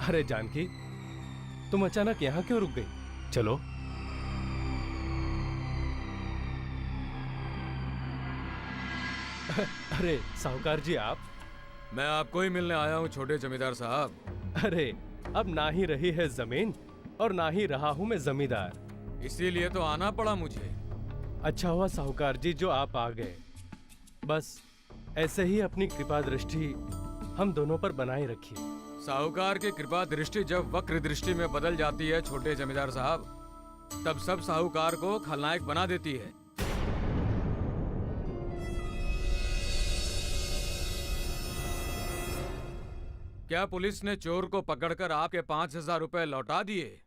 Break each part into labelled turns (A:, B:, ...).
A: अरे जानकी, तुम अचानक यहाँ क्यों रुक गई? चलो। अरे साहूकार जी आप?
B: मैं आपको ही मिलने आया हूँ छोटे जमींदार साहब।
A: अरे अब ना ही रही है जमीन और ना ही रहा हूँ मैं जमींदार,
B: इसीलिए तो आना पड़ा मुझे।
A: अच्छा हुआ साहूकार जी जो आप आ गए। बस ऐसे ही अपनी कृपा दृष्टि हम दोनों पर बनाए रखिए।
B: साहूकार की कृपा दृष्टि जब वक्र दृष्टि में बदल जाती है छोटे जमींदार साहब, तब सब साहूकार को खलनायक बना देती है। क्या पुलिस ने चोर को पकड़कर आपके 5,000 रुपए लौटा दिए?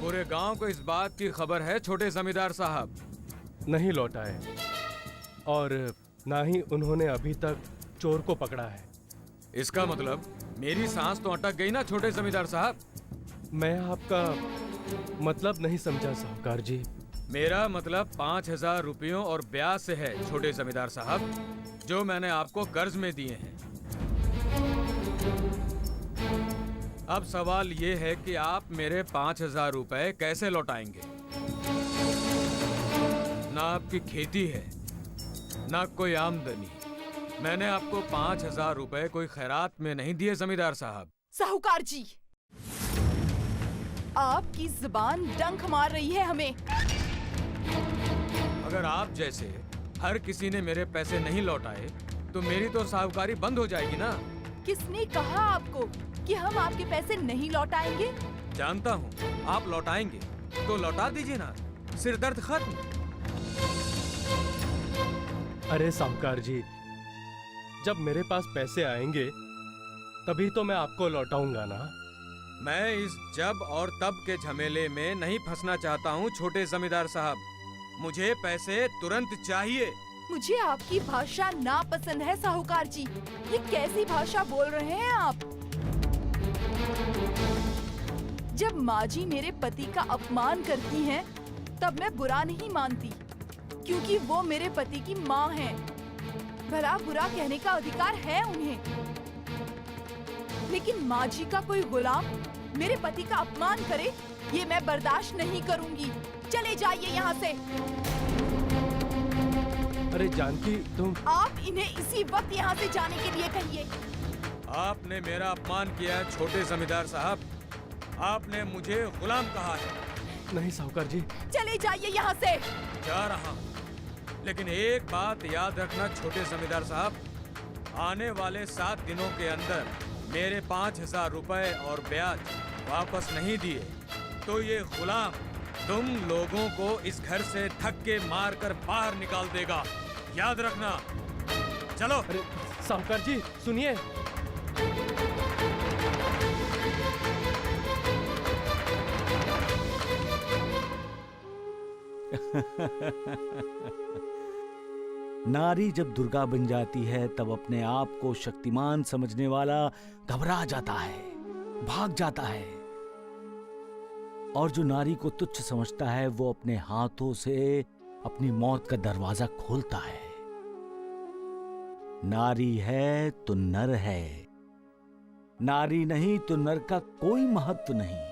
B: पूरे गांव को इस बात की खबर है छोटे जमींदार साहब।
A: नहीं लौटाए, और ना ही उन्होंने अभी तक चोर को पकड़ा है।
B: इसका मतलब मेरी सांस तो अटक गई ना छोटे जमींदार साहब।
A: मैं आपका मतलब नहीं समझा साहूकार जी।
B: मेरा मतलब 5,000 रुपयों और ब्याज से है छोटे जमींदार साहब, जो मैंने आपको कर्ज में दिए हैं। अब सवाल ये है कि आप मेरे 5,000 रुपए कैसे लौटाएंगे? ना आपकी खेती है, ना कोई आमदनी। मैंने आपको 5,000 रुपए कोई खैरात में नहीं दिए जमींदार साहब।
C: साहूकार जी, आपकी जुबान डंक मार रही है हमें।
B: अगर आप जैसे हर किसी ने मेरे पैसे नहीं लौटाए तो मेरी तो साहूकारी बंद हो जाएगी ना।
C: किसने कहा आपको कि हम आपके पैसे नहीं लौटाएंगे?
B: जानता हूँ आप लौटाएंगे, तो लौटा दीजिए ना, सिर दर्द खत्म।
A: अरे साहूकार जी, जब मेरे पास पैसे आएंगे तभी तो मैं आपको लौटाऊंगा ना।
B: मैं इस जब और तब के झमेले में नहीं फंसना चाहता हूँ छोटे जमींदार साहब। मुझे पैसे तुरंत चाहिए।
C: मुझे आपकी भाषा नापसंद है साहूकार जी। ये कैसी भाषा बोल रहे हैं आप? जब माँ जी मेरे पति का अपमान करती हैं, तब मैं बुरा नहीं मानती, क्योंकि वो मेरे पति की माँ हैं। भला बुरा कहने का अधिकार है उन्हें, लेकिन माँ जी का कोई गुलाम मेरे पति का अपमान करे, ये मैं बर्दाश्त नहीं करूंगी। चले जाइए यहाँ से।
A: अरे जानकी, तुम
C: आप इन्हें इसी वक्त यहाँ से जाने के लिए कहिए।
B: आपने मेरा अपमान किया है छोटे जमींदार साहब। आपने मुझे गुलाम कहा है।
A: नहीं साहूकार जी।
C: चले जाइए यहाँ से।
B: जा रहा हूँ, लेकिन एक बात याद रखना छोटे जमींदार साहब, आने वाले 7 दिनों के अंदर मेरे 5,000 रुपए और ब्याज वापस नहीं दिए तो ये गुलाम तुम लोगों को इस घर से धक्के मारकर बाहर निकाल देगा। याद रखना। चलो।
A: अरे साहूकार जी सुनिए।
D: नारी जब दुर्गा बन जाती है तब अपने आप को शक्तिमान समझने वाला घबरा जाता है, भाग जाता है, और जो नारी को तुच्छ समझता है वो अपने हाथों से अपनी मौत का दरवाजा खोलता है। नारी है तो नर है, नारी नहीं तो नर का कोई महत्व नहीं।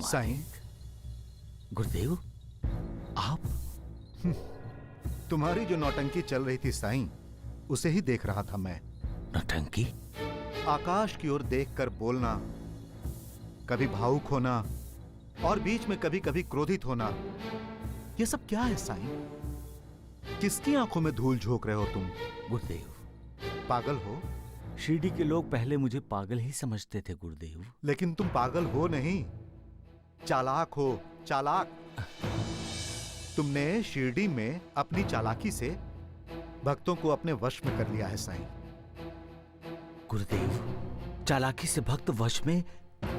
E: साईं,
D: गुरुदेव आप?
E: तुम्हारी जो नौटंकी चल रही थी साईं, उसे ही देख रहा था मैं।
D: नौटंकी?
E: आकाश की ओर देखकर बोलना, कभी भावुक होना और बीच में कभी कभी क्रोधित होना, ये सब क्या है साईं? किसकी आंखों में धूल झोंक रहे हो तुम?
D: गुरुदेव,
E: पागल हो?
D: शिरडी के लोग पहले मुझे पागल ही समझते थे गुरुदेव।
E: लेकिन तुम पागल हो नहीं, चालाक हो, चालाक। तुमने शिरडी में अपनी चालाकी से भक्तों को अपने वश में कर लिया है साईं।
D: गुरुदेव, चालाकी से भक्त वश में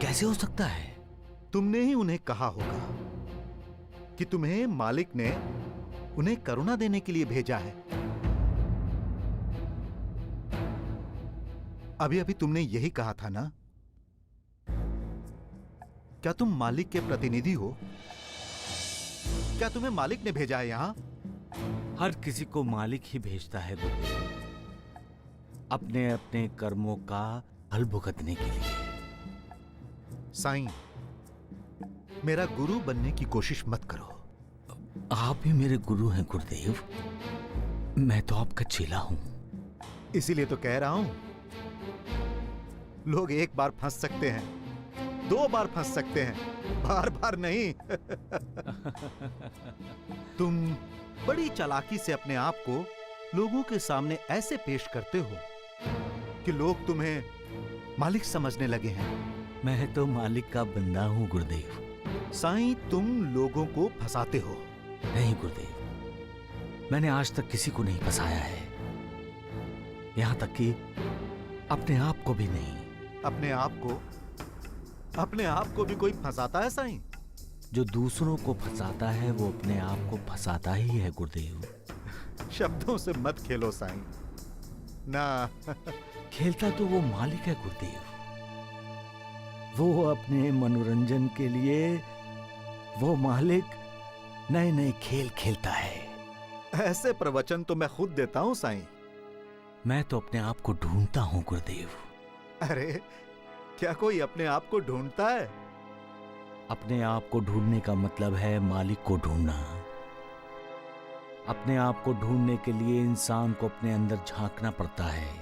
D: कैसे हो सकता है?
E: तुमने ही उन्हें कहा होगा कि तुम्हें मालिक ने उन्हें करुणा देने के लिए भेजा है। अभी अभी तुमने यही कहा था ना? क्या तुम मालिक के प्रतिनिधि हो? क्या तुम्हें मालिक ने भेजा है यहां?
D: हर किसी को मालिक ही भेजता है गुरुदेव, अपने अपने कर्मों का फल भुगतने के लिए।
E: साईं, मेरा गुरु बनने की कोशिश मत करो।
D: आप भी मेरे गुरु हैं गुरुदेव, मैं तो आपका चेला हूं।
E: इसीलिए तो कह रहा हूं, लोग एक बार फंस सकते हैं, 2 बार फंस सकते हैं, बार बार नहीं। तुम बड़ी चालाकी से अपने आप को लोगों के सामने ऐसे पेश करते हो कि लोग तुम्हें मालिक समझने लगे हैं।
D: मैं तो मालिक का बंदा हूं गुरुदेव।
E: साईं, तुम लोगों को फंसाते हो।
D: नहीं गुरुदेव, मैंने आज तक किसी को नहीं फंसाया है, यहां तक कि अपने आप को भी नहीं।
E: अपने आप को भी कोई फंसाता है साईं?
D: जो दूसरों को फंसाता है वो अपने आप को फंसाता ही है गुरुदेव।
E: शब्दों से मत खेलो साईं ना।
D: खेलता तो वो मालिक है गुरुदेव, वो अपने मनोरंजन के लिए वो मालिक नए नए खेल खेलता है।
E: ऐसे प्रवचन तो मैं खुद देता हूं साईं।
D: मैं तो अपने आप को ढूंढता हूं गुरुदेव।
E: अरे, क्या कोई अपने आप को ढूंढता है?
D: अपने आप को ढूंढने का मतलब है मालिक को ढूंढना। अपने आप को ढूंढने के लिए इंसान को अपने अंदर झांकना पड़ता है।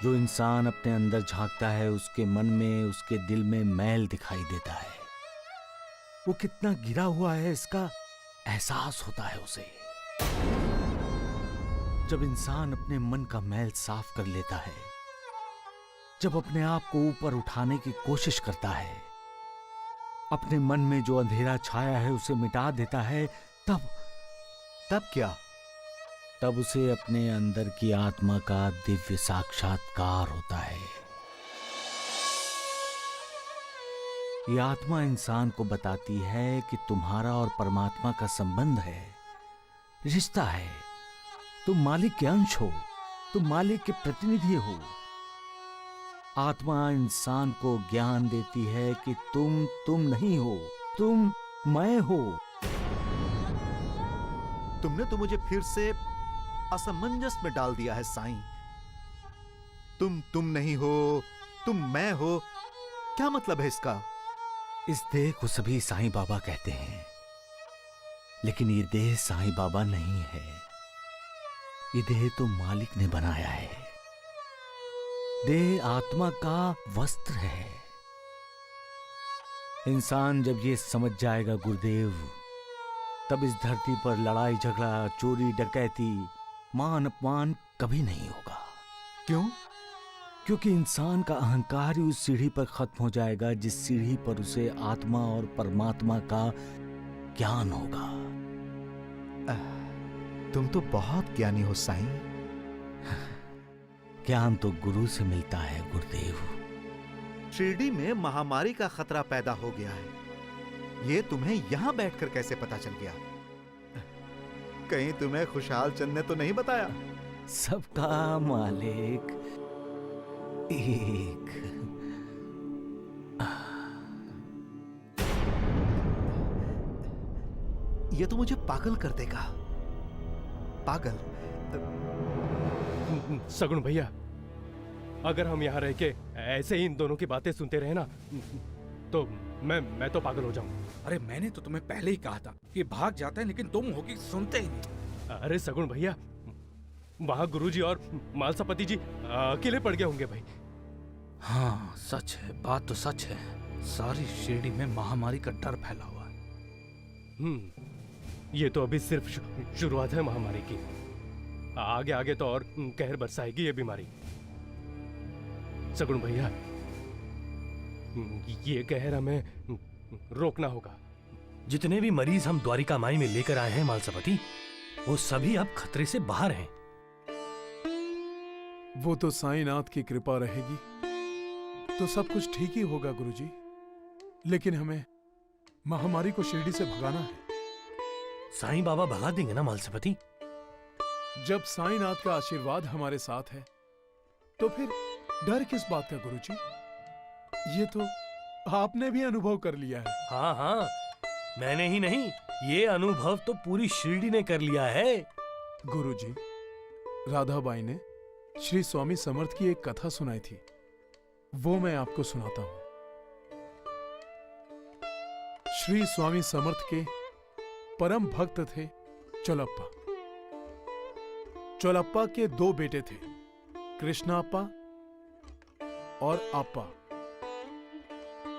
D: जो इंसान अपने अंदर झांकता है उसके मन में, उसके दिल में मैल दिखाई देता है। वो कितना गिरा हुआ है इसका एहसास होता है उसे। जब इंसान अपने मन का मैल साफ कर लेता है, जब अपने आप को ऊपर उठाने की कोशिश करता है, अपने मन में जो अंधेरा छाया है उसे मिटा देता है, तब
E: क्या?
D: तब उसे अपने अंदर की आत्मा का दिव्य साक्षात्कार होता है। ये आत्मा इंसान को बताती है कि तुम्हारा और परमात्मा का संबंध है, रिश्ता है। तुम मालिक के अंश हो, तुम मालिक के प्रतिनिधि हो। आत्मा इंसान को ज्ञान देती है कि तुम नहीं हो, तुम मैं हो।
E: तुमने तो मुझे फिर से असमंजस में डाल दिया है साईं। तुम नहीं हो, तुम मैं हो, क्या मतलब है इसका?
D: इस देह को सभी साईं बाबा कहते हैं, लेकिन ये देह साईं बाबा नहीं है। ये देह तो मालिक ने बनाया है। देह आत्मा का वस्त्र है। इंसान जब ये समझ जाएगा गुरुदेव, तब इस धरती पर लड़ाई झगड़ा, चोरी डकैती, मान अपमान कभी नहीं होगा।
E: क्यों?
D: क्योंकि इंसान का अहंकार ही उस सीढ़ी पर खत्म हो जाएगा जिस सीढ़ी पर उसे आत्मा और परमात्मा का ज्ञान होगा।
E: तुम तो बहुत ज्ञानी हो साईं।
D: ज्ञान तो गुरु से मिलता है गुरुदेव।
E: शिरडी में महामारी का खतरा पैदा हो गया है, ये तुम्हें यहां बैठकर कैसे पता चल गया? कहीं तुम्हें खुशहाल चंद ने तो नहीं बताया?
D: सबका मालिक एक।
E: ये तो मुझे पागल कर देगा। पागल।
A: सगुन भैया, अगर हम यहाँ रह के ऐसे ही इन दोनों की बातें सुनते रहे ना, तो मैं तो पागल हो जाऊंगा।
B: अरे मैंने तो तुम्हें पहले ही कहा था कि भाग जाते हैं, लेकिन तुम होगी सुनते ही नहीं।
A: अरे सगुन भैया, वहां गुरुजी और मालसापति जी अकेले पड़ गए होंगे भाई।
B: हाँ सच है, बात तो सच है। सारी शिरडी में महामारी का डर फैला हुआ है।
A: ये तो अभी सिर्फ शुरुआत है महामारी की। आगे आगे तो और कहर बरसाएगी ये बीमारी। सगुन भैया, ये कहर हमें रोकना होगा।
F: जितने भी मरीज हम द्वारिका माई में लेकर आए हैं मालसापति, वो सभी अब खतरे से बाहर हैं।
G: वो तो साईनाथ की कृपा रहेगी तो सब कुछ ठीक ही होगा गुरुजी। लेकिन हमें महामारी को शिरडी से भगाना है।
F: साईं बाबा भगा देंगे ना मालसापति?
G: जब साईनाथ का आशीर्वाद हमारे साथ है तो फिर डर किस बात का गुरुजी? ये तो आपने भी अनुभव कर लिया है।
F: हाँ हाँ, मैंने ही नहीं ये अनुभव तो पूरी शिरडी ने कर लिया है।
G: गुरुजी, राधाबाई ने श्री स्वामी समर्थ की एक कथा सुनाई थी, वो मैं आपको सुनाता हूं। श्री स्वामी समर्थ के परम भक्त थे चोलप्पा। चोलप्पा के 2 बेटे थे, कृष्णाप्पा और अप्पा,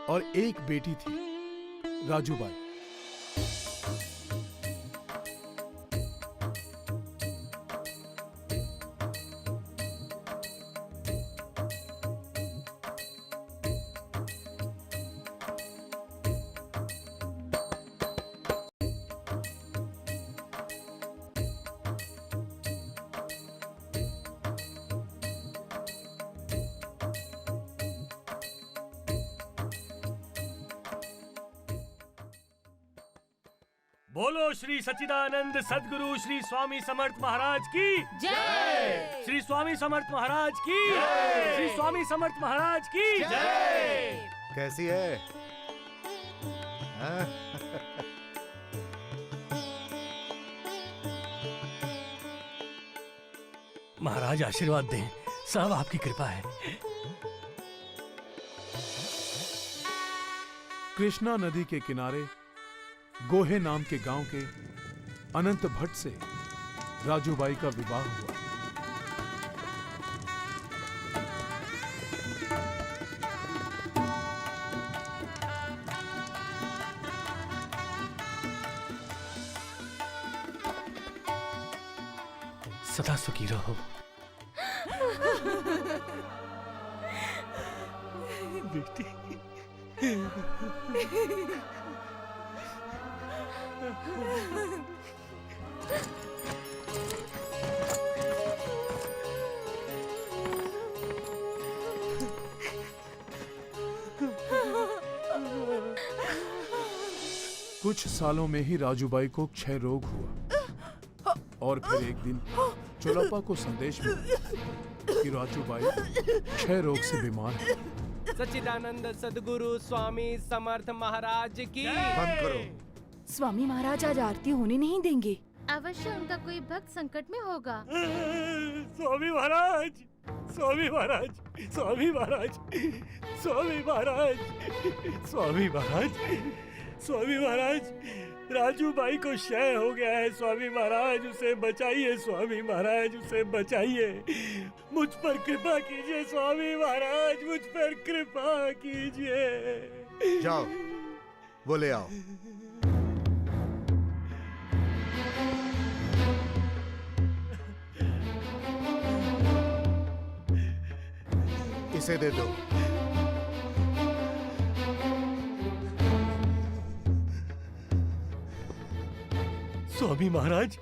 G: और एक बेटी थी राजूबाई।
F: बोलो श्री सच्चिदानंद सदगुरु श्री स्वामी समर्थ महाराज की
C: जय।
F: श्री स्वामी समर्थ महाराज की श्री स्वामी समर्थ महाराज की
E: कैसी है? हाँ?
F: महाराज आशीर्वाद दें, सब आपकी कृपा है।
G: कृष्णा नदी के किनारे गोहे नाम के गांव के अनंत भट्ट से राजूबाई का विवाह हुआ।
F: सदा सुखी रहो बेटी।
G: कुछ सालों में ही राजूबाई को क्षय रोग हुआ, और फिर एक दिन चोलप्पा को संदेश मिला कि राजूबाई क्षय रोग से बीमार है।
A: सच्चिदानंद सदगुरु स्वामी समर्थ महाराज की।
E: बंद करो।
C: स्वामी महाराज आज आरती होने नहीं देंगे।
H: अवश्य उनका कोई भक्त संकट में होगा।
F: स्वामी महाराज, स्वामी महाराज, स्वामी महाराज, स्वामी महाराज, स्वामी महाराज, स्वामी महाराज, राजूबाई को क्षय हो गया है। स्वामी महाराज, उसे बचाइए। स्वामी महाराज, उसे बचाइए। मुझ पर कृपा कीजिए। स्वामी महाराज, मुझ पर कृपा कीजिए।
E: जाओ, वो ले आओ। इसे दे दो।
F: स्वामी महाराज,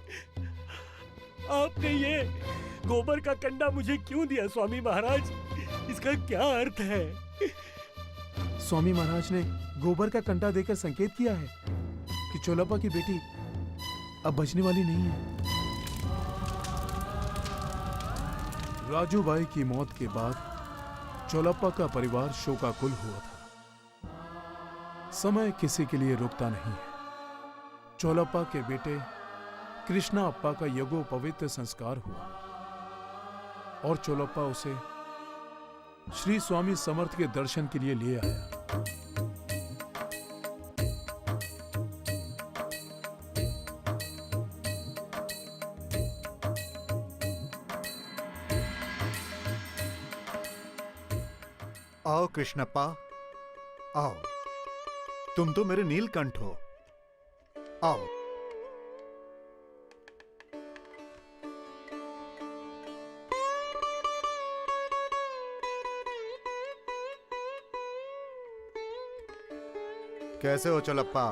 F: आपने ये गोबर का कंडा मुझे क्यों दिया? स्वामी महाराज, इसका क्या अर्थ है?
G: स्वामी महाराज ने गोबर का कंटा देकर संकेत किया है कि चोलप्पा की बेटी अब बचने वाली नहीं है। राजूबाई की मौत के बाद चोलप्पा का परिवार शोकाकुल हुआ था। समय किसी के लिए रुकता नहीं है। चोलप्पा के बेटे कृष्णा अप्पा का यज्ञोपवीत संस्कार हुआ और चोलप्पा उसे श्री स्वामी समर्थ के दर्शन के लिए ले आया।
E: आओ कृष्णप्पा, आओ। तुम तो मेरे नीलकंठ हो। आओ। कैसे हो चोलप्पा?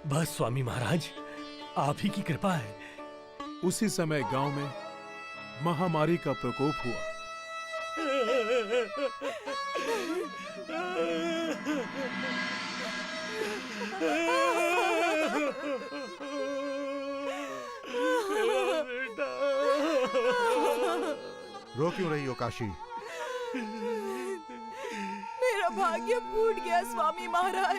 F: बस स्वामी महाराज, आप ही की कृपा है।
G: उसी समय गांव में महामारी का प्रकोप हुआ।
E: रो क्यों रही हो काशी?
C: मेरा भाग्य फूट गया स्वामी महाराज।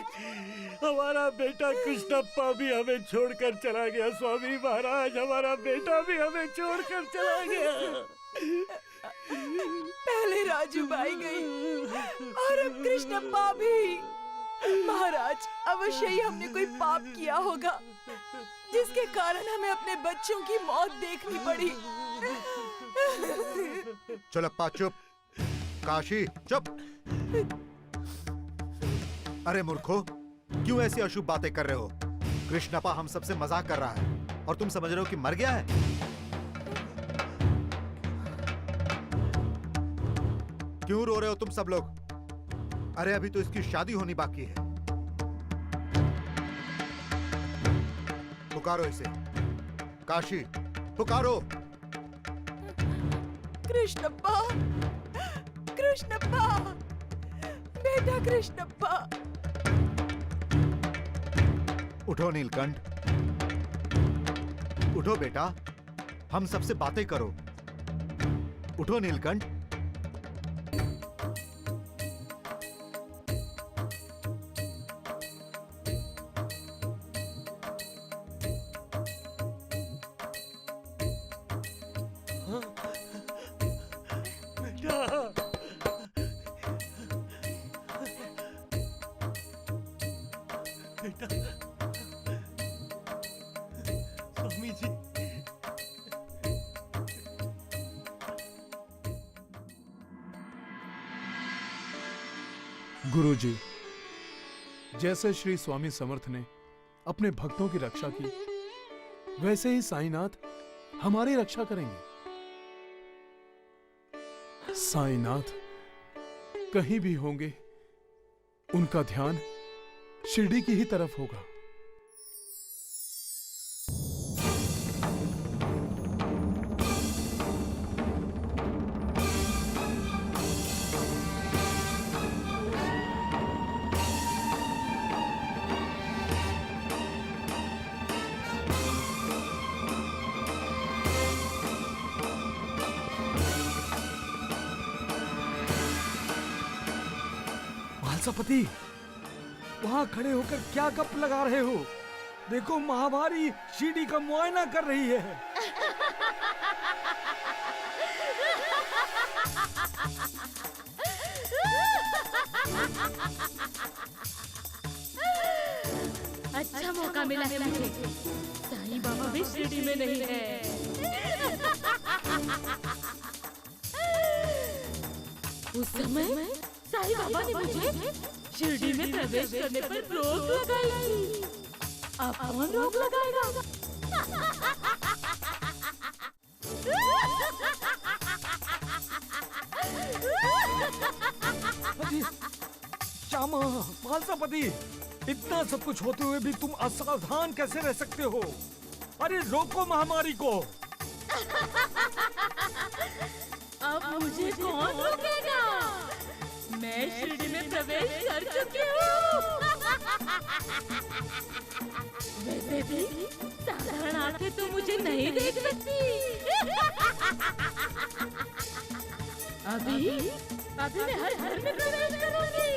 F: हमारा बेटा कृष्णप्पा भी हमें छोड़कर चला गया स्वामी महाराज, हमारा बेटा भी हमें छोड़कर चला गया।
C: पहले राजू बाई गई और अब कृष्णप्पा भी। महाराज, अवश्य ही हमने कोई पाप किया होगा जिसके कारण हमें अपने बच्चों की मौत देखनी पड़ी।
E: चोलप्पा चुप, काशी चुप। अरे मूर्खो, क्यों ऐसी अशुभ बातें कर रहे हो? कृष्णप्पा हम सबसे मजाक कर रहा है और तुम समझ रहे हो कि मर गया है। क्यों रो रहे हो तुम सब लोग? अरे अभी तो इसकी शादी होनी बाकी है। पुकारो इसे, काशी पुकारो।
C: कृष्णप्पा, कृष्णप्पा, बेटा कृष्णप्पा।
E: उठो नीलकंठ, उठो बेटा, हम सबसे बातें करो। उठो नीलकंठ।
F: बेटा, स्वामी जी,
G: गुरुजी, जैसे श्री स्वामी समर्थ ने अपने भक्तों की रक्षा की, वैसे ही साईनाथ हमारी रक्षा करेंगे। साईनाथ कहीं भी होंगे, उनका ध्यान शिरडी की ही तरफ होगा।
D: महालसापति, वहां खड़े होकर क्या गप लगा रहे हो? देखो, महामारी शिरडी का मुआयना कर रही है।
H: अच्छा मौका मिला है मुझे। साईं बाबा भी शिरडी में नहीं है। उस समय साईं बाबा ने मुझे शिरडी में प्रवेश करने पर रोक लगाई थी। अब कौन रोक लगाएगा?
D: श्यामा, महालसापति, इतना सब कुछ होते हुए भी तुम असावधान कैसे रह सकते हो? अरे रोको महामारी को।
H: अब मुझे कौन रोकेगा? मैं शिरडी में प्रवेश कर चुकी हूँ। वैसे भी साधारण आंखें तो मुझे नहीं देख सकती। अभी मैं हर घर में प्रवेश करूंगी।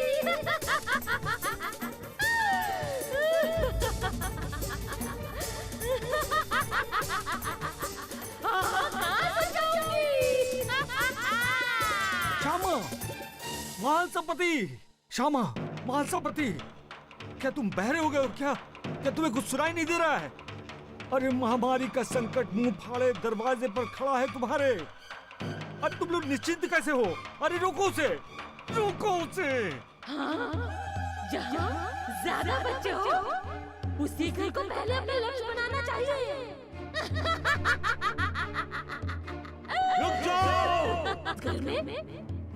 D: श्यामा, महालसापति, श्यामा, महालसापति, क्या तुम बहरे हो गए हो क्या? क्या तुम्हें कुछ सुनाई नहीं दे रहा है? अरे महामारी का संकट मुंह फाड़े दरवाजे पर खड़ा है तुम्हारे। अरे तुम लोग निश्चिंत कैसे हो? अरे रोको उसे, रोको उसे।
H: हाँ, जहाँ ज्यादा बच्चे हो, उसी घर को पहले अपना लक्ष्य बनाना चाहिए।
D: रुक जाओ।
H: घर में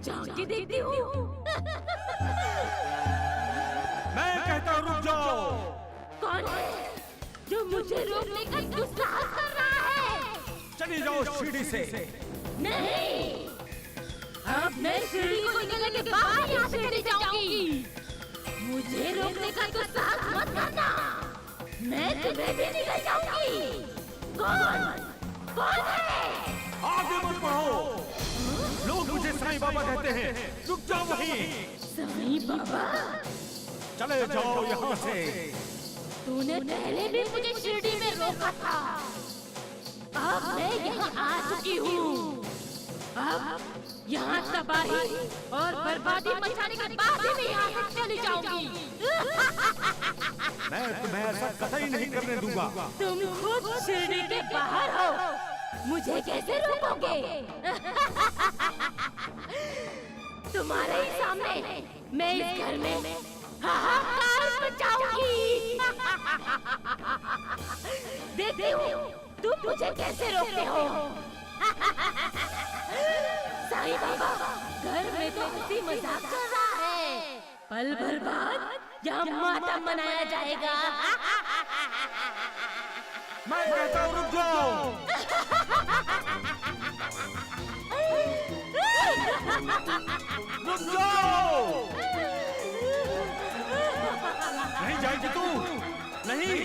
H: जाके देखती हूँ।
D: मैं कहता हूँ रुक जाओ।
H: कौन है जो मुझे रोकने का दुस्साहस कर रहा है?
D: चली जाओ शिरडी से।
H: नहीं, अब मैं शिरडी को निकलने के बाद यहाँ से चली जाऊंगी। मुझे रोकने का दुस्साहस मत करना। मैं तुम्हें भी निकल जाऊंगी। कौन है?
D: आगे मत बढ़ो। लोग मुझे साईं बाबा कहते हैं, रुक जाओ वहीं।
H: साईं बाबा,
D: चले जाओ यहाँ से।
H: तूने पहले भी मुझे शिरडी में रोका था। अब मैं यहाँ आ चुकी हूँ। अब यहाँ तबाही और बर्बादी मचाने के बाद ही मैं यहाँ से चली जाऊंगी।
D: मैं तुम्हें ऐसा कतई नहीं करने दूंगा।
H: तुम खुद शिरडी के बाहर हो, मुझे कैसे रोकोगे? तुम्हारे ही सामने मैं इस घर में हाहाकार मचाऊंगी। देखती हूँ तुम मुझे कैसे रोकते हो। साईं बाबा, घर में तो हंसी मजाक चल रहा है, पल भर बाद यहाँ मातम मनाया जाएगा।
D: मैं कहता हूँ रुक जाओ। रुक जाओ। नहीं जाएगी तू, नहीं।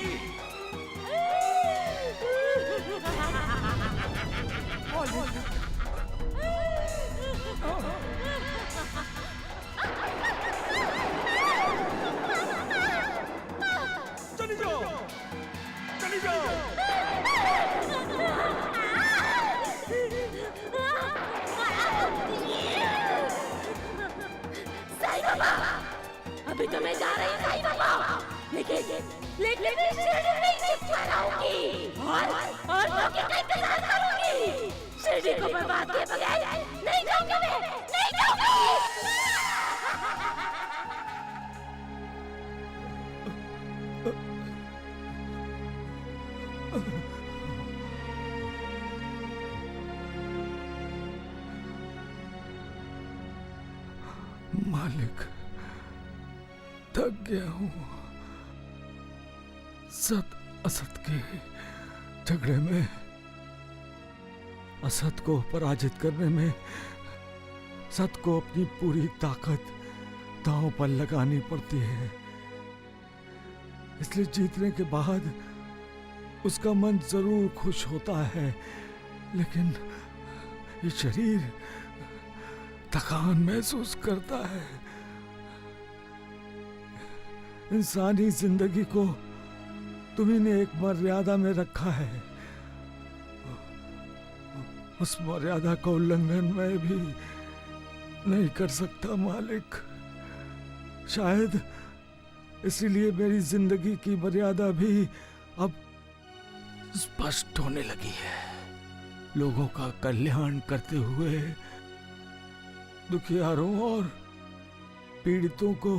D: चली जाओ, चली जाओ।
H: साईं बाबा, अभी तो मैं जा रही हूँ साईं बाबा, लेकिन मैं शिरडी में ही छिपा रहूंगी और मौके का इंतजार करूंगी। शिरडी को बर्बाद किए बगैर नहीं जाऊंगी मैं, नहीं जाऊंगी।
G: मालिक, थक गया हूँ। सत असत के झगड़े में असत को पराजित करने में सत को अपनी पूरी ताकत दांव पर लगानी पड़ती है। इसलिए जीतने के बाद उसका मन जरूर खुश होता है, लेकिन ये शरीर थकान महसूस करता है। इंसानी जिंदगी को तुम्ही ने एक मर्यादा में रखा है, उस मर्यादा का उल्लंघन मैं भी नहीं कर सकता मालिक। शायद इसीलिए मेरी जिंदगी की मर्यादा भी अब स्पष्ट होने लगी है। लोगों का कल्याण करते हुए दुखियारों और पीड़ितों को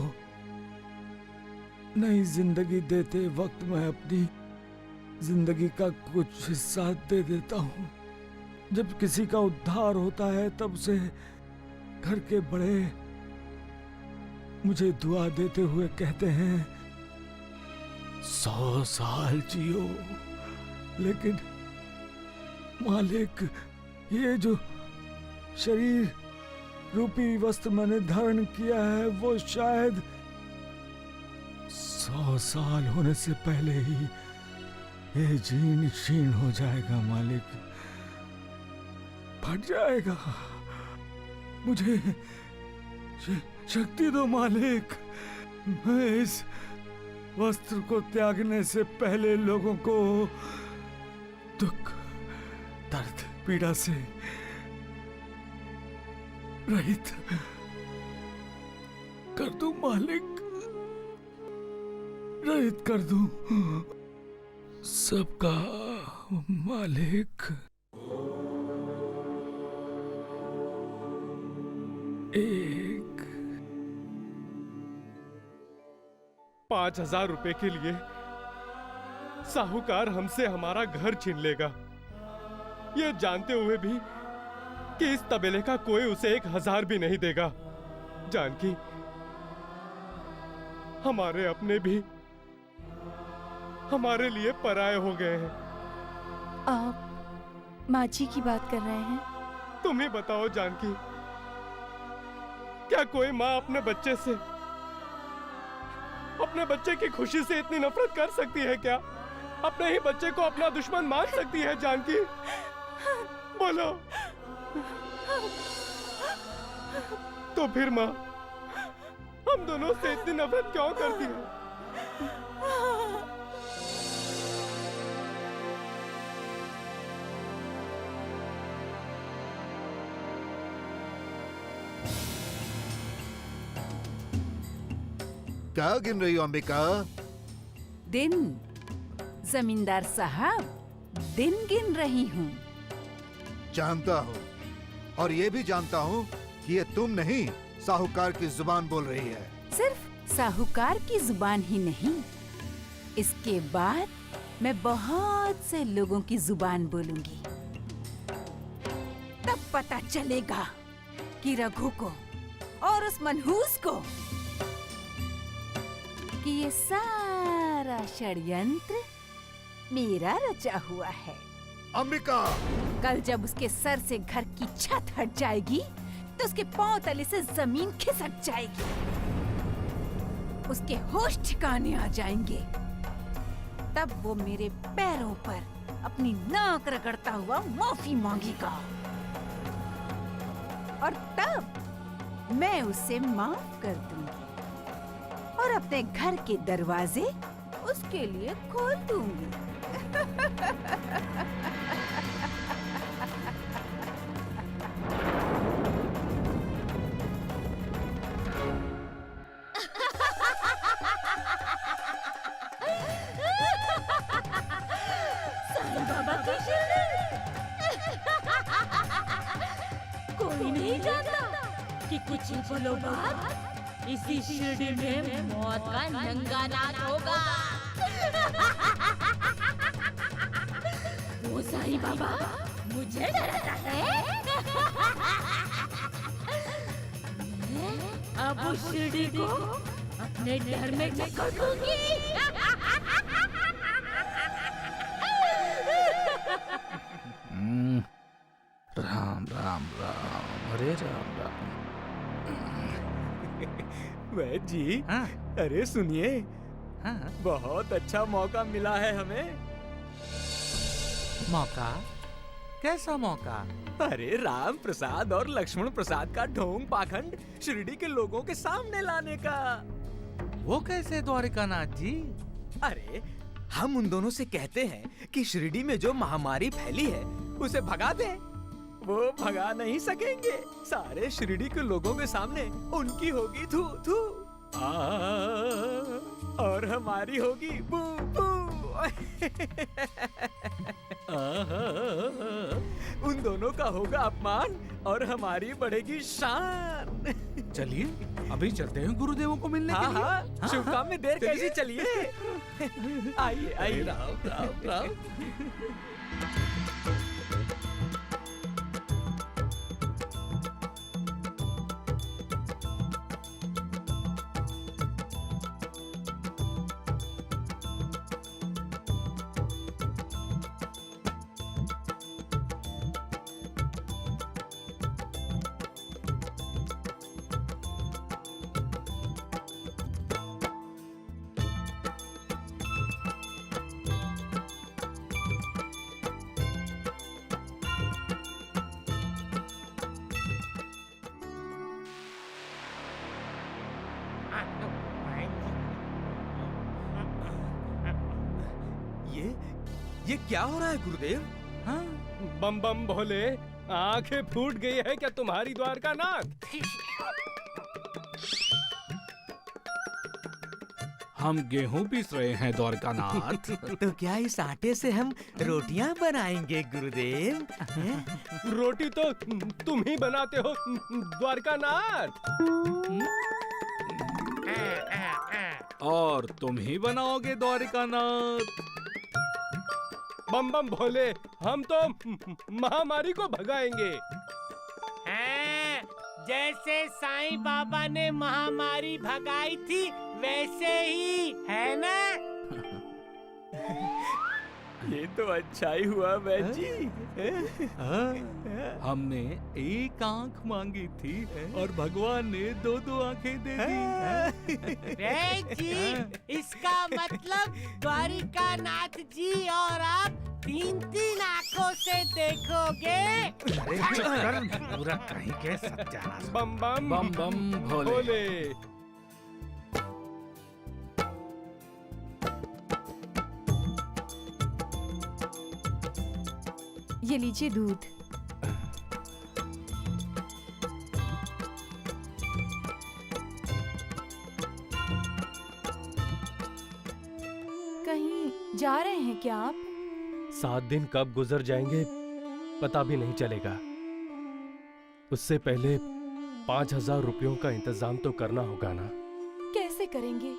G: नई जिंदगी देते वक्त मैं अपनी जिंदगी का कुछ हिस्सा दे देता हूँ। जब किसी का उद्धार होता है तब से घर के बड़े मुझे दुआ देते हुए कहते हैं 100 साल जियो। लेकिन मालिक, ये जो शरीर रूपी वस्त्र मैंने धारण किया है वो शायद 100 साल होने से पहले ही ये जीर्ण शीर्ण हो जाएगा मालिक, फट जाएगा। मुझे शक्ति दो मालिक। मैं इस वस्त्र को त्यागने से पहले लोगों को दुख, दर्द, पीड़ा से रहित कर दूं मालिक, रहित कर दूं सबका मालिक। एक
A: 5,000 रुपए के लिए साहूकार हमसे हमारा घर छीन लेगा, ये जानते हुए भी कि इस तबेले का कोई उसे 1,000 भी नहीं देगा। जानकी, हमारे अपने भी हमारे लिए पराये हो गए हैं।
C: आप माची की बात कर रहे हैं?
A: तुम ही बताओ जानकी, क्या कोई माँ अपने बच्चे से, अपने बच्चे की खुशी से इतनी नफरत कर सकती है क्या? अपने ही बच्चे को अपना दुश्मन मान सकती है जानकी? बोलो। तो फिर माँ हम दोनों से इतनी नफरत क्यों करती है?
E: क्या गिन रही हो अंबिका?
I: दिन। जमींदार साहब, दिन गिन रही हूँ।
E: जानता हूँ, और ये भी जानता हूँ कि ये तुम नहीं साहूकार की जुबान बोल रही है।
I: सिर्फ साहूकार की जुबान ही नहीं, इसके बाद मैं बहुत से लोगों की जुबान बोलूंगी। तब पता चलेगा कि रघु को और उस मनहूस को कि ये सारा षड्यंत्र मेरा रचा हुआ है।
E: अंबिका!
I: कल जब उसके सर से घर की छत हट जाएगी तो उसके पांव तले से जमीन खिसक जाएगी, उसके होश ठिकाने आ जाएंगे। तब वो मेरे पैरों पर अपनी नाक रगड़ता हुआ माफी मांगेगा और तब मैं उसे माफ कर दूंगी और अपने घर के दरवाजे उसके लिए खोल दूंगी।
H: साईं बाबा की शिरडी। कोई नहीं जानता कि कुछ ही पलों बाद इसी शिरडी में मौत का नंगा नाच होगा। वो साईं बाबा मुझे डराता है। मैं अब उस शिरडी को अपने डर में जकड़ दूंगी।
D: राम राम राम, अरे राम राम।
F: वैद जी,
B: हाँ?
F: अरे सुनिए,
B: हाँ?
F: बहुत अच्छा मौका मिला है हमें।
B: मौका? कैसा मौका?
F: अरे राम प्रसाद और लक्ष्मण प्रसाद का ढोंग पाखंड शिरडी के लोगों के सामने लाने का।
B: वो कैसे द्वारिकानाथ जी?
F: अरे हम उन दोनों से कहते हैं कि शिरडी में जो महामारी फैली है उसे भगा दें। वो भगा नहीं सकेंगे। सारे शिरडी के लोगों के सामने उनकी होगी थू थू और हमारी होगी बू बू। उन दोनों का होगा अपमान और हमारी बढ़ेगी शान।
D: चलिए अभी चलते हैं गुरुदेवों को मिलने के
F: हाँ
D: लिए।
F: हाँ, शुभ काम में देर कैसी? चलिए आइए आइए।
D: राम राम राम।
F: ये क्या हो रहा है गुरुदेव?
B: हाँ?
A: बम बम भोले, आंखें फूट गई है क्या तुम्हारी द्वारकानाथ?
D: हम गेहूं पीस रहे हैं द्वारकानाथ।
F: तो क्या इस आटे से हम रोटियां बनाएंगे गुरुदेव?
A: रोटी तो तुम ही बनाते हो द्वारकानाथ।
D: और तुम ही बनाओगे द्वारिकानाथ।
A: बम बम भोले, हम तो महामारी को भगाएंगे।
J: हाँ, जैसे साईं बाबा ने महामारी भगाई थी वैसे ही, है ना?
F: ये तो अच्छा ही हुआ बहन जी।
D: हमने एक आंख मांगी थी और भगवान ने 2-2 आंखें दे दी।
J: बहन जी, इसका मतलब द्वारिका नाथ जी और आप 3-3 आंखों से देखोगे।
D: पूरा कहीं के सत्यानाश।
A: बम बम
D: बम बम भोले।
A: भोले।
C: ये लीजिए दूध। कहीं जा रहे हैं क्या आप?
A: 7 दिन कब गुजर जाएंगे पता भी नहीं चलेगा। उससे पहले 5,000 रुपयों का इंतजाम तो करना होगा ना।
C: कैसे करेंगे?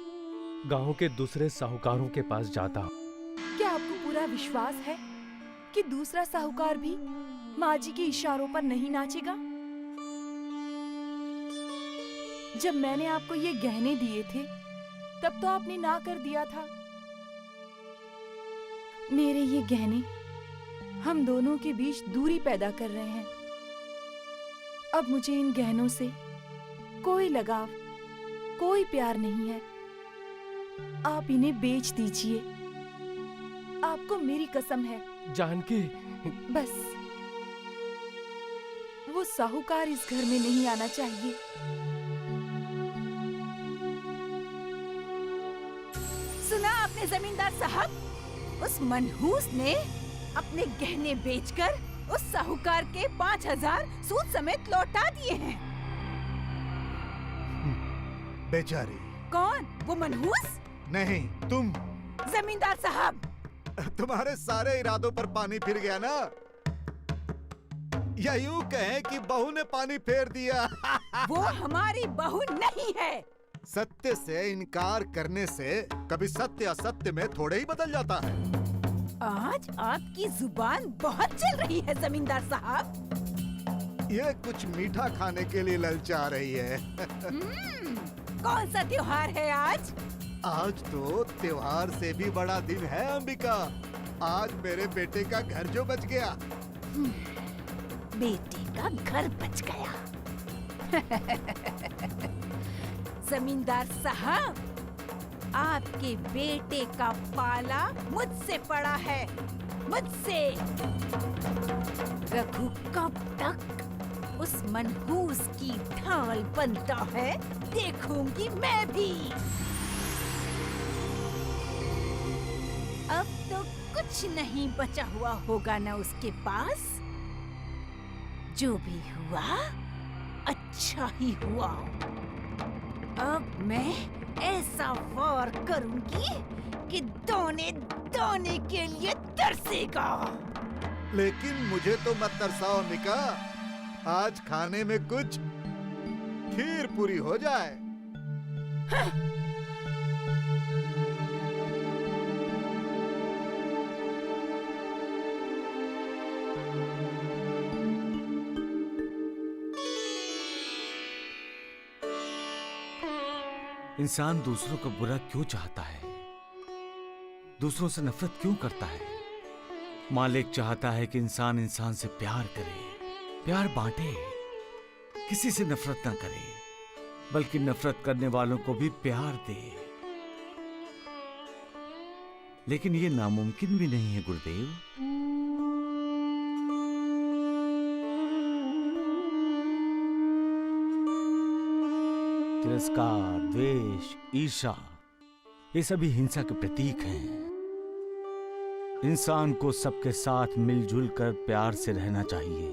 A: गांव के दूसरे साहूकारों के पास जाता हूं।
C: क्या आपको पूरा विश्वास है कि दूसरा साहूकार भी माँ जी के इशारों पर नहीं नाचेगा? जब मैंने आपको ये गहने दिए थे तब तो आपने ना कर दिया था। मेरे ये गहने हम दोनों के बीच दूरी पैदा कर रहे हैं। अब मुझे इन गहनों से कोई लगाव, कोई प्यार नहीं है। आप इन्हें बेच दीजिए। आपको मेरी कसम है।
A: जानकी,
C: बस वो साहूकार इस घर में नहीं आना चाहिए।
I: सुना आपने जमींदार साहब? उस मनहूस ने अपने गहने बेचकर उस साहूकार के 5,000 सूद समेत लौटा दिए हैं।
E: बेचारी।
I: कौन? वो मनहूस?
E: नहीं, तुम।
I: जमींदार साहब,
E: तुम्हारे सारे इरादों पर पानी फिर गया ना? या यूं कहें कि बहू ने पानी फेर दिया।
I: वो हमारी बहू नहीं है।
E: सत्य से इनकार करने से कभी सत्य असत्य में थोड़े ही बदल जाता है।
I: आज आपकी जुबान बहुत चल रही है जमींदार साहब।
E: ये कुछ मीठा खाने के लिए ललचा रही है।
I: कौन सा त्योहार है आज?
E: आज तो त्योहार से भी बड़ा दिन है अंबिका। आज मेरे बेटे का घर जो बच गया।
I: बेटे का घर बच गया। जमींदार साहब, आपके बेटे का पाला मुझसे पड़ा है, मुझसे। रघु कब तक उस मनहूस की ढाल बनता है देखूंगी मैं भी। अब तो कुछ नहीं बचा हुआ होगा ना उसके पास। जो भी हुआ अच्छा ही हुआ। अब मैं ऐसा वार करूंगी कि दोने दोने के लिए तरसेगा।
E: लेकिन मुझे तो मत तरसाओ अंबिका। आज खाने में कुछ खीर पूरी हो जाए।
D: इंसान दूसरों का बुरा क्यों चाहता है? दूसरों से नफरत क्यों करता है? मालिक चाहता है कि इंसान इंसान से प्यार करे, प्यार बांटे, किसी से नफरत ना करे, बल्कि नफरत करने वालों को भी प्यार दे। लेकिन ये नामुमकिन भी नहीं है गुरुदेव। तिरस्कार, द्वेष, ईर्ष्या, ये सभी हिंसा के प्रतीक हैं। इंसान को सबके साथ मिलजुल कर प्यार से रहना चाहिए।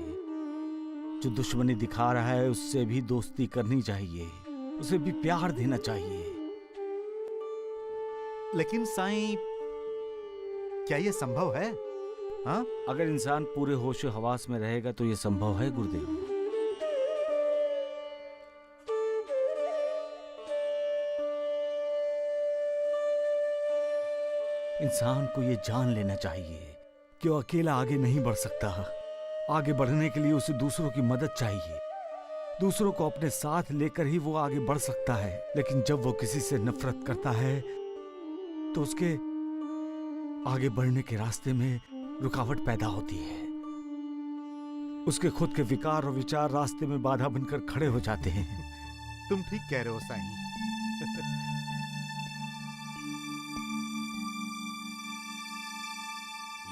D: जो दुश्मनी दिखा रहा है उससे भी दोस्ती करनी चाहिए, उसे भी प्यार देना चाहिए।
E: लेकिन साईं, क्या ये संभव है? हाँ?
D: अगर इंसान पूरे होश हवास में रहेगा तो ये संभव है गुरुदेव। इंसान को ये जान लेना चाहिए कि वो अकेला आगे नहीं बढ़ सकता। आगे बढ़ने के लिए उसे दूसरों की मदद चाहिए। दूसरों को अपने साथ लेकर ही वो आगे बढ़ सकता है। लेकिन जब वो किसी से नफरत करता है तो उसके आगे बढ़ने के रास्ते में रुकावट पैदा होती है। उसके खुद के विकार और विचार रास्ते में बाधा बनकर खड़े हो जाते हैं।
E: तुम ठीक कह रहे हो साईं।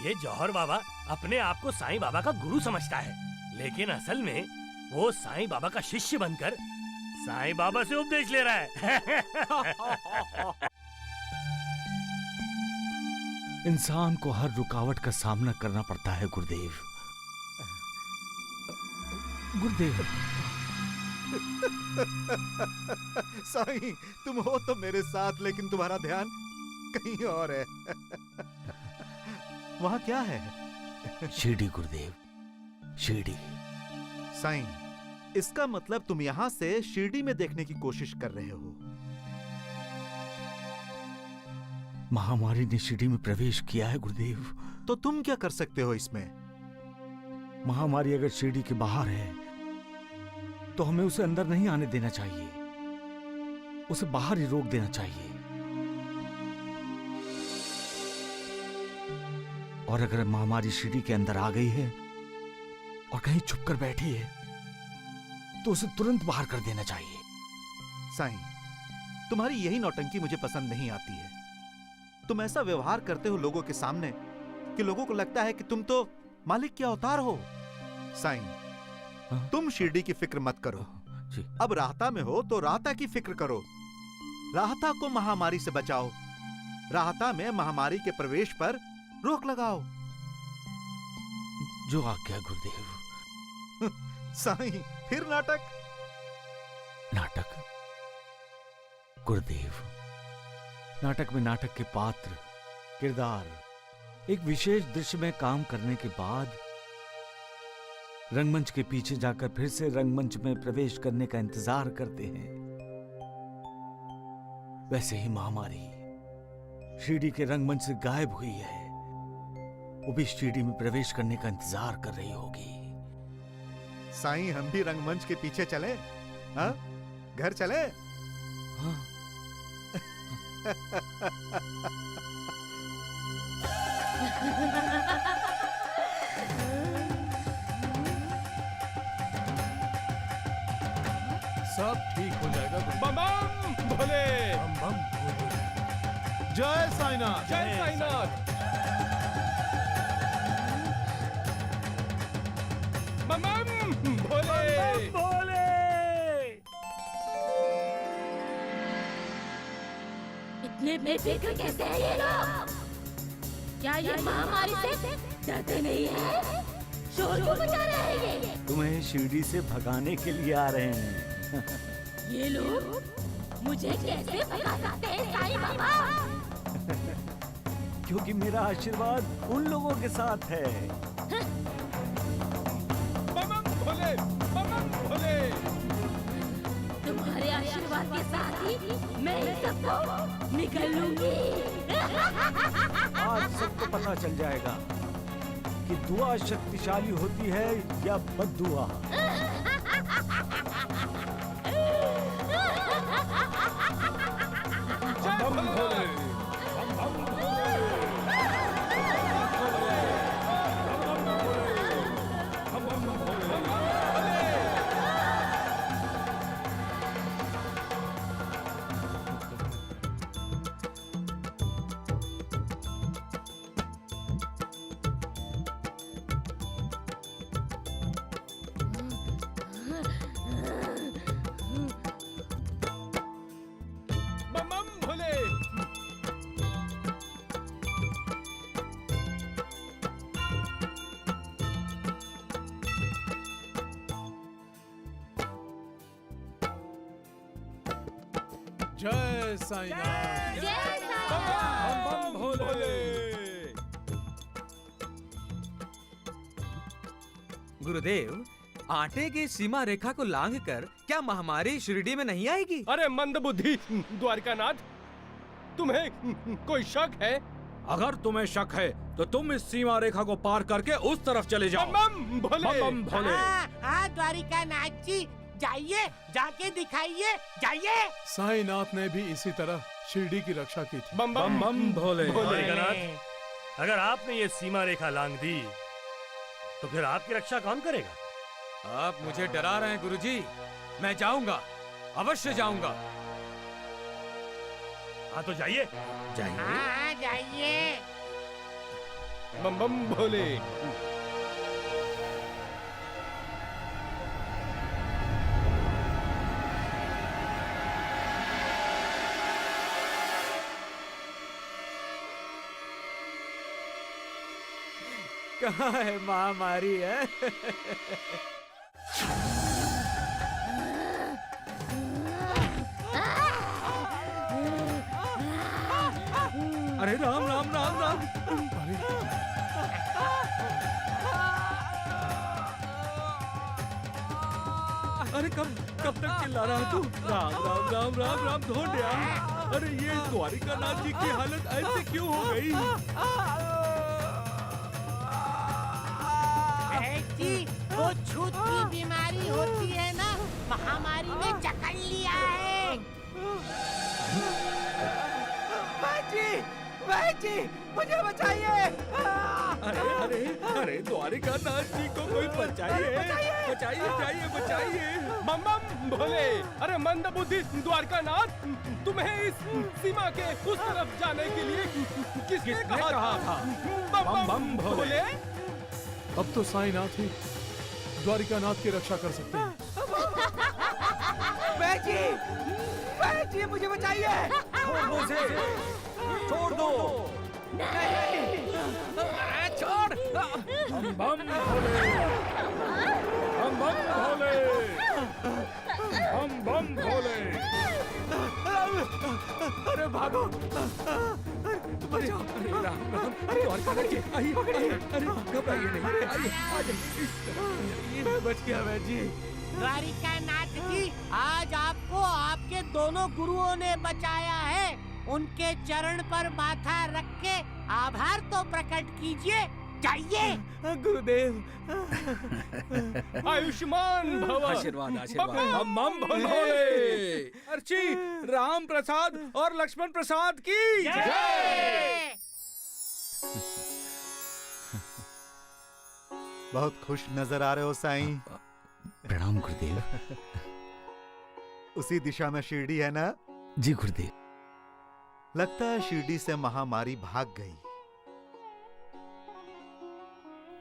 F: ये जौहर बाबा अपने आप को साईं बाबा का गुरु समझता है, लेकिन असल में वो साईं बाबा का शिष्य बनकर साईं बाबा से उपदेश ले रहा है।
D: इंसान को हर रुकावट का सामना करना पड़ता है गुरुदेव। गुरुदेव
E: साईं, तुम हो तो मेरे साथ, लेकिन तुम्हारा ध्यान कहीं और है। वहां क्या है?
D: शिरडी गुरुदेव, शिरडी।
E: साईं, इसका मतलब तुम यहां से शिरडी में देखने की कोशिश कर रहे हो।
D: महामारी ने शिरडी में प्रवेश किया है गुरुदेव।
E: तो तुम क्या कर सकते हो इसमें?
D: महामारी अगर शिरडी के बाहर है तो हमें उसे अंदर नहीं आने देना चाहिए, उसे बाहर ही रोक देना चाहिए। और अगर महामारी शिरडी के अंदर आ गई है और कहीं छुपकर बैठी है तो उसे तुरंत बाहर कर देना चाहिए।
E: साईं, तुम्हारी यही नौटंकी मुझे पसंद नहीं आती है। तुम ऐसा व्यवहार करते हो लोगों के सामने कि लोगों को लगता है कि तुम तो मालिक के अवतार हो। साईं, तुम शिरडी की फिक्र मत करो। अब राहता में हो तो राहता की फिक्र करो। राहता को महामारी से बचाओ। राहता में महामारी के प्रवेश पर रोक लगाओ।
D: जो आज्ञा गुरुदेव।
E: साईं, फिर नाटक?
D: नाटक गुरुदेव, नाटक में नाटक के पात्र, किरदार एक विशेष दृश्य में काम करने के बाद रंगमंच के पीछे जाकर फिर से रंगमंच में प्रवेश करने का इंतजार करते हैं। वैसे ही महामारी शिरडी के रंगमंच से गायब हुई है, वो भी शिरडी में प्रवेश करने का इंतजार कर रही होगी।
E: साईं, हम भी रंगमंच के पीछे चले? हाँ? घर चले?
D: हाँ।
G: सब ठीक हो जाएगा।
A: बम बम भोले,
G: बम बम भोले। जय साईनाथ।
A: जय साईनाथ। बम बम भोले,
F: भोले।
H: इतने बेफिक्र कैसे हैं ये लोग? क्या ये महामारी से डरते नहीं है? शोर क्यों मचा रहे हैं ये?
D: तुम्हें शिरडी से भगाने के लिए आ रहे हैं।
H: ये लोग मुझे कैसे भगा सकते हैं साईं बाबा?
D: क्योंकि मेरा आशीर्वाद उन लोगों के साथ है।
A: बम बम भोले, बम बम भोले।
H: तुम्हारे आशीर्वाद के साथ ही मैं इन सबको निकल लूंगी।
D: आज सबको पता चल जाएगा कि दुआ शक्तिशाली होती है या बद्दुआ।
A: बम बम भोले, बम बम भोले, बम बम भोले। बम बम भोले।
G: जय साईनाथ।
H: जय
A: बम
H: साईं।
A: बम भोले।
B: गुरुदेव, आटे की सीमा रेखा को लांघकर क्या महामारी शिरडी में नहीं आएगी?
A: अरे मंदबुद्धि द्वारकानाथ, तुम्हें कोई शक है?
B: अगर तुम्हें शक है तो तुम इस सीमा रेखा को पार करके उस तरफ चले जाओ।
A: बम बम भोले,
B: बम बम भोले।
J: हाँ द्वारिकानाथ जी, जाइए, जाके दिखाइए, जाइए।
G: साईनाथ ने भी इसी तरह शिरडी की रक्षा की थी।
A: बम
B: बम बम भोले।
A: भोले।
B: द्वारिकानाथ,
F: अगर आपने ये सीमा रेखा लांघ दी तो फिर आपकी रक्षा कौन करेगा?
B: आप मुझे डरा रहे हैं गुरुजी। मैं जाऊंगा, अवश्य जाऊंगा।
F: हाँ तो जाइए।
J: हाँ जाइए।
A: बम बम भोले।
B: कहाँ है महामारी है? अरे राम राम राम राम। अरे कब कब तक चिल्ला रहा है तू? राम राम राम राम राम ढोंडिया। अरे ये द्वारिका नाथ जी की हालत ऐसे क्यों हो गई?
J: जी, वो छूत की बीमारी होती है ना, महामारी ने जकड़ लिया है।
K: जी, मुझे बचाइए।
B: अरे अरे अरे द्वारिका नाथ जी को कोई बचाइए, बचाइए, बचाइए, बचाइए।
A: बम बम भोले। अरे मंद बुद्धि द्वारका नाथ, तुम्हें इस सीमा के उस तरफ जाने के लिए किसने कहा था? बम बम भोले।
G: अब तो साईनाथ ही द्वारिका नाथ की रक्षा कर सकते हैं।
K: जी, मुझे बचाइए।
A: मुझे छोड़ दो।
K: छोड़।
F: बम बम भोले, बम बम भोले, बम बम भोले।
K: अरे भागो। बचाओ।
B: अरे राम राम। द्वारका नाथ जी, आइए, आइए, अरे घबराइए नहीं, आइए, आ जाइए।
K: मैं बच गया मैं जी।
J: द्वारिका नाथ जी, आज आपको आपके दोनों गुरुओं ने बचाया है। उनके चरण पर माथा रख के आभार तो प्रकट कीजिए। जाइए।
K: गुरुदेव।
A: आयुष्मान भव।
K: आशीर्वाद आशीर्वाद।
B: बम बम भोले। अर्ची राम प्रसाद और लक्ष्मण प्रसाद की जय।
E: बहुत खुश नजर आ रहे हो साईं।
D: प्रणाम गुरुदेव।
E: उसी दिशा में शिरडी है ना?
D: जी गुरुदेव।
E: लगता है शिरडी से महामारी भाग गई।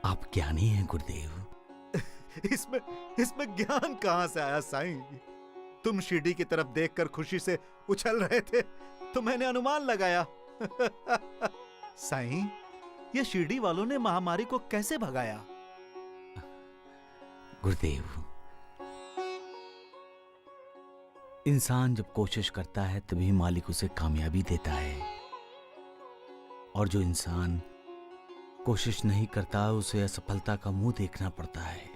D: आप ज्ञानी हैं गुरुदेव।
E: इसमें ज्ञान कहां से आया साईं? तुम शिरडी की तरफ देखकर खुशी से उछल रहे थे तो मैंने अनुमान लगाया। साईं, ये शिरडी वालों ने महामारी को कैसे भगाया?
D: गुरुदेव, इंसान जब कोशिश करता है तभी मालिक उसे कामयाबी देता है, और जो इंसान कोशिश नहीं करता उसे असफलता का मुंह देखना पड़ता है।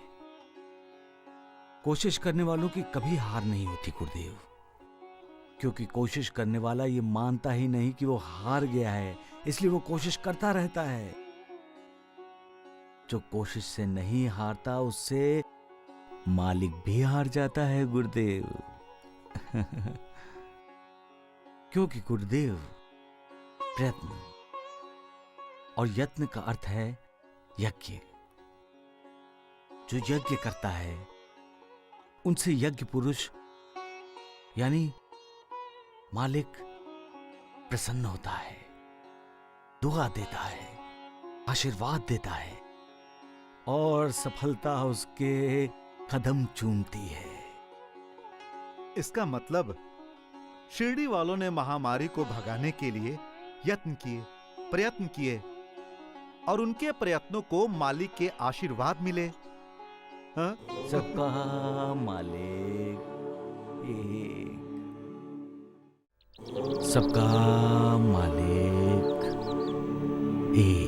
D: कोशिश करने वालों की कभी हार नहीं होती गुरुदेव, क्योंकि कोशिश करने वाला ये मानता ही नहीं कि वो हार गया है, इसलिए वो कोशिश करता रहता है। जो कोशिश से नहीं हारता उससे मालिक भी हार जाता है गुरुदेव। क्योंकि गुरुदेव, प्रयत्न और यत्न का अर्थ है यज्ञ। जो यज्ञ करता है उनसे यज्ञ पुरुष यानी मालिक प्रसन्न होता है, दुआ देता है, आशीर्वाद देता है और सफलता उसके कदम चूमती है।
E: इसका मतलब शिरडी वालों ने महामारी को भगाने के लिए यत्न किए, प्रयत्न किए और उनके प्रयत्नों को मालिक के आशीर्वाद मिले। हाँ?
D: सबका मालिक एक, सबका मालिक एक।